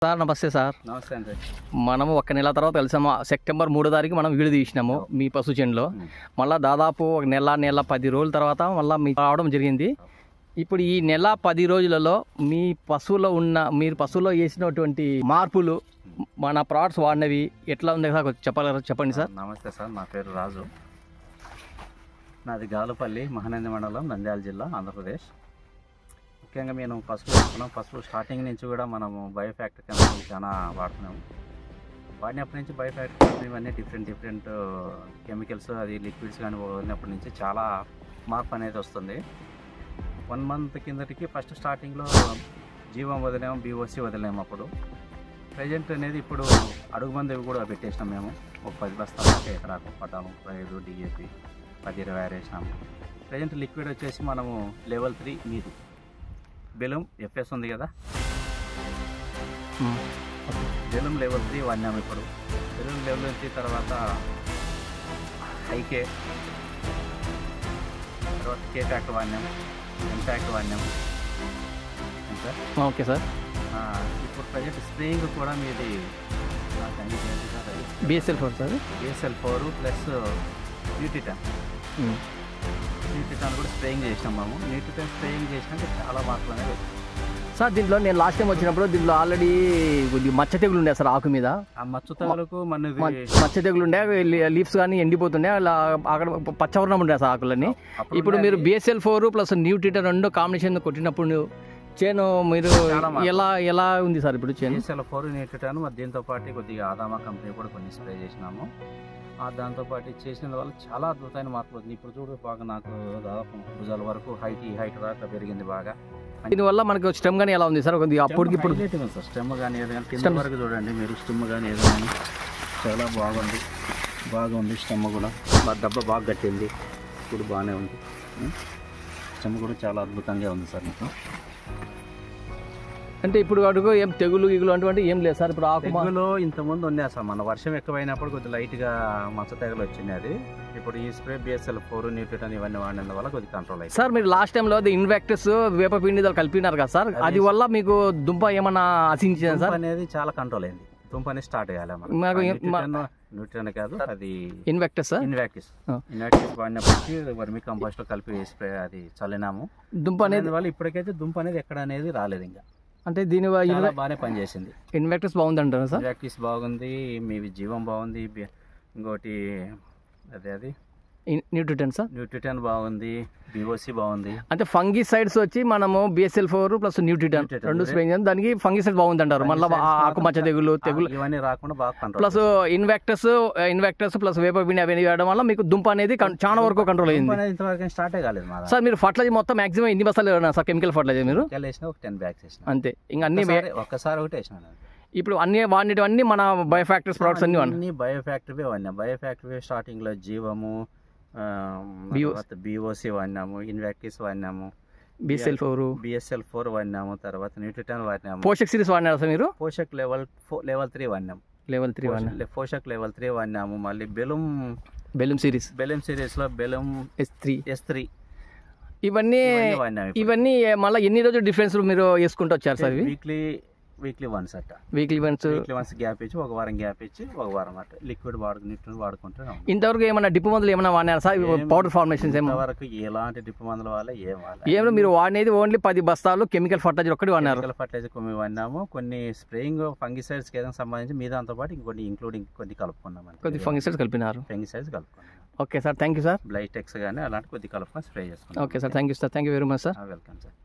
Sir నమస్తే sir. నమస్తే అండి. మనము ఒక నెల తర్వాత కలిసాము. సెప్టెంబర్ 3వ తారీఖు మనం వీడియో తీసినాము మీ పశు చేనులో. మళ్ళీ దాదాపు ఒక నెల 10 రోజుల తర్వాత మళ్ళీ మీకు రావడం జరిగింది. ఇప్పుడు ఈ నెల 10 రోజులలో మీరు పశువులో వేసినటువంటి మార్పులు, మన ప్రోడక్ట్స్ వాడినవి ఎట్లా ఉంది సార్ చెప్పగలరా? చెప్పండి సార్. నమస్తే సార్, నా పేరు రాజు. నాది గాలుపల్లి, మహానంది మండలం, నంద్యాల జిల్లా, ఆంధ్రప్రదేశ్. ముఖ్యంగా మేము పశువులు వేసుకున్నాం. పశువులు స్టార్టింగ్ నుంచి కూడా మనము బయోఫ్యాక్టరీ కెమికల్ చాలా వాడుతున్నాము. వాడినప్పటి నుంచి బయోఫ్యాక్టరీ ఇవన్నీ డిఫరెంట్ కెమికల్స్, అది లిక్విడ్స్ కానీ వదిలినప్పటి నుంచి చాలా మార్పు అనేది వస్తుంది. 1 మంత్ కిందటికి ఫస్ట్ స్టార్టింగ్లో జీవం వదిలేము, బీఓసి వదిలేము. అప్పుడు ప్రజెంట్ అనేది ఇప్పుడు అడుగు మంది కూడా పెట్టేసినాం మేము. ఒక 10 బస్తాలు అంటే ఎకరాకు పటాము 5 డిఏపి 10-20 వేసినాము. ప్రజెంట్ లిక్విడ్ వచ్చేసి మనము లెవెల్ 3 మీది బెలూమ్ ఎఫ్ఎస్ ఉంది కదా, బెలూమ్ లెవెల్ 3 వాడినాము. ఇప్పుడు బెలూమ్ లెవెల్ 3 తర్వాత హైకే, తర్వాత కే ఫ్యాక్ట్ వాడినాము, ఎంఫాక్ట్ వాడినాము. Sir okay sir. ఇప్పుడు ప్రజెంట్ స్ప్రేయింగ్ కూడా మీది BSL-4 సార్. BSL-4 ప్లస్ న్యూట్రిటాన్ కూడా స్ప్రేయింగ్ చేసినాం మేము. న్యూట్రిటాన్ స్ప్రేయింగ్ చేసినాక చాలా మార్పులు అనేది సార్. దీంట్లో నేను లాస్ట్ టైం వచ్చినప్పుడు దీంట్లో ఆల్రెడీ కొద్దిగా మచ్చ తెగులు ఉండే సార్ ఆకు మీద. ఆ మచ్చ తెగులకు మచ్చ తెగులు ఉండే, లీవ్స్ కానీ ఎండిపోతుండే, అలా అక్కడ పచ్చవర్ణం ఉండే సార్ ఆకులన్నీ. ఇప్పుడు మీరు BSL-4 ప్లస్ న్యూట్రిటాన్ 2 కాంబినేషన్ కొట్టినప్పుడు చేను మీరు ఎలా ఉంది సార్ ఇప్పుడు చేను? BSL-4 న్యూట్రిటాన్ దీంతో పాటు కొద్దిగా ఆదామా కంపెనీ కూడా కొన్ని స్ప్రే చేసినాము. దాంతోపాటు చేసిన వల్ల చాలా అద్భుతమైన మార్పులు వచ్చింది. ఇప్పుడు చూడు బాగా నాకు దాదాపు భుజాల వరకు హైట్ దాకా పెరిగింది బాగా. దీనివల్ల మనకు స్టెమ్ కానీ ఎలా ఉంది సార్? కొద్దిగా అప్పటికి ఇప్పుడు సార్ స్టెమ్ కానీ ఏదో కానీ కింద వరకు చూడండి మీరు, స్టెమ్ కానీ ఏదో కానీ చాలా బాగుంది. స్టెమ్ కూడా దెబ్బ బాగా కట్టింది. ఇప్పుడు బాగానే ఉంది. స్టెమ్ కూడా చాలా అద్భుతంగా ఉంది సార్. మీకు అంటే ఇప్పుడు అడుగు ఏం తెగులు అటువంటి ఏం లేదు సార్. ఇప్పుడు ఆకులో ఇంతకుముందు ఉన్నాయి సార్. మన వర్షం ఎక్కువైనప్పుడు కొద్దిగా లైట్గా మచ్చ తెగలు వచ్చింది. అది ఇప్పుడు ఈ స్ప్రే BSL-4 న్యూట్రిటాన్ ఇవన్నీ వాడిన వల్ల కొద్దిగా కంట్రోల్ అయింది సార్. మీరు లాస్ట్ టైంలో ఇన్వెక్టర్స్ వేపపిండి కలిపినారు కదా సార్, అది వల్ల మీకు దుంప ఏమన్నా ఆశించింది సార్? అనేది చాలా కంట్రోల్ అయింది. దుంప అనేది స్టార్ట్ కాలే. న్యూట్రిటాన్ కాదు, అది ఇన్వెక్టిస్ వాడినప్పటికీ వర్మి కంపోస్ట్ కలిపి స్ప్రే అది చల్లినాము. దుంప అనేది వల్ల ఇప్పటికైతే దుంప అనేది ఎక్కడ అనేది రాలేదు. ఇంకా అంటే దీని బాగానే పనిచేసింది. ఇన్వెక్టర్స్ బాగుంది అంటారు సార్? ఇన్వెక్టిస్ బాగుంది, మీవి జీవం బాగుంది, ఇంకోటి అది న్యూట్రిటాన్ బాగుంది, BOC బాగుంది. అంటే ఫంగిసైడ్స్ వచ్చి మనము BSL-4 ప్లస్ న్యూట్రిటాన్ 2 స్ప్రే చేయాలి. దానికి ఫంగిసైడ్ బాగుంది అంటారు. మళ్ళీ ఆకుమచ్చ తెగులు ఇవన్నీ రాకుండా బాగా ప్లస్ ఇన్వెక్టర్స్ ప్లస్ వేపపిండి అవన్నీ వేయడం వల్ల మీకు దుంప అనేది చాలా వరకు కంట్రోల్ అయింది. ఇంతవరకు స్టార్టే కాలేదు సార్. మీరు ఫర్టిలైజర్ మొత్తం మాక్సిమం ఎన్ని బస్తాలు వేయడం సార్? కెమికల్ ఫర్టిలైజర్ మీరు ఒక 10 బ్యాగ్స్ వేసిన అంతే. ఇంకా అన్ని ఒక్కసారి ఒకటి వేసినాను. ఇప్పుడు అన్ని వాడినవన్నీ మన బయోఫ్యాక్టరీస్ ప్రోడక్ట్స్ అన్ని బయోఫ్యాక్టరీ వాడినా. బయోఫ్యాక్టరీ స్టార్టింగ్ లో జీవము, BOC వాడినాము, ఇన్వెక్టిస్ వాడినాము, BSL-4 వాడినాము, తర్వాత న్యూట్రిటాన్ వాడినాము. పోషక్ సిరీస్ వాడినారు సార్ మీరు? పోషక్ లెవెల్ 3 వాడినాము. పోషక్ లెవెల్ 3 వాడినాము. మళ్ళీ బెలూమ్ సిరీస్ లో బెలూమ్ S3 ఇవన్నీ మళ్ళీ ఎన్ని రోజులు డిఫరెన్స్ మీరు వేసుకుంటూ వచ్చారు సార్? వీక్లీ వన్స్ గ్యాప్ ఇచ్చి, ఒక వారం గ్యాప్ ఇచ్చి, ఒక వారం అట్లా లిక్విడ్ వాడుకుంటే. ఇంతవరకు ఏమైనా డిప్పు మందులు ఏమైనా వాడినారా సార్? పౌడర్ ఫార్మేషన్స్ వరకు ఎలాంటి డిప్పు మందులు వాళ్ళ ఏమైనా మీరు వాడినది ఓన్లీ 10 బస్తాలు కెమికల్ ఫర్టిలైజర్ ఒక్కటి వాడినారు? ఫర్టిలైజర్ కొన్ని వాడినాము. కొన్ని స్ప్రేయింగ్ ఫంగిసైడ్స్ ఏదైనా సంబంధించి మీ దాంతో పాటు ఇంకొన్ని ఇంక్లూడింగ్ కొద్ది కలుపుకున్నాం. కొద్ది ఫంగిసైడ్స్ కలిపినారు. Okay sir, thank you sir. బ్లైటెక్స్ కానీ అలాంటి కొద్ది కలుపుకొని స్ప్రే చేసుకున్నాం. Okay sir, thank you very much sir. Welcome sir.